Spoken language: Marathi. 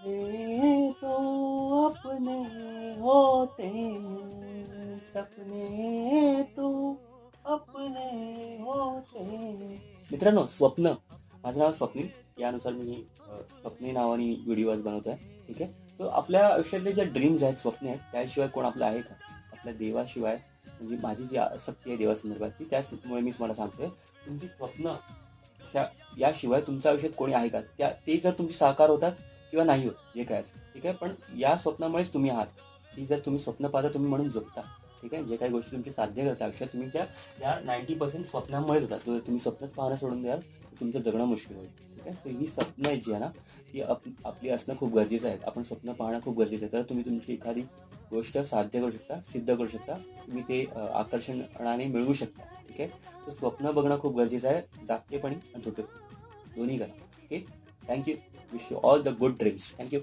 सपने तो अपने होते हैं, सपने तो अपने होते हैं. मित्रांनो, स्वप्न. माझं नाव स्वप्नील. यानुसार मी स्वप्नी नावाने व्हिडिओ आज बनवतो आहे. ठीक आहे. सो आपल्या आयुष्यातले जे ड्रीम्स आहेत, स्वप्ने आहेत, त्याशिवाय कोण आपलं आहे का? आपल्या देवाशिवाय म्हणजे माझी जी आसक्ती आहे देवासंदर्भातली, त्याचमुळे मी तुम्हाला सांगतोय, तुमची स्वप्न ह्या याशिवाय तुमच्या आयुष्यात कोणी आहे का? ते जर तुमचे साकार होतात किंवा नाही होत, जे काय असेल, ठीक आहे. पण या स्वप्नामुळेच तुम्ही आहात. ही जर तुम्ही स्वप्न पाहता, तुम्ही म्हणून जगता. ठीक आहे. जे काही गोष्टी तुमची साध्य करता आयुष्यात, तुम्ही या 90% स्वप्नांमुळेच होतात. जर तुम्ही स्वप्नच पाहणं सोडून द्याल, तर तुमचं जगणं मुश्किल होईल. ठीक आहे. सो ही स्वप्न जी आहे ना, ती आपली असणं खूप गरजेचं आहे. आपण स्वप्न पाहणं खूप गरजेचं आहे. तर तुम्ही तुमची एखादी गोष्ट साध्य करू शकता, सिद्ध करू शकता. तुम्ही ते आकर्षणाने मिळवू शकता. ठीक आहे. तर स्वप्न बघणं खूप गरजेचं आहे. जागतेपणी आणि झोपेपणी दोन्ही करा. Okay. Thank you. Wish you all the good dreams. Thank you.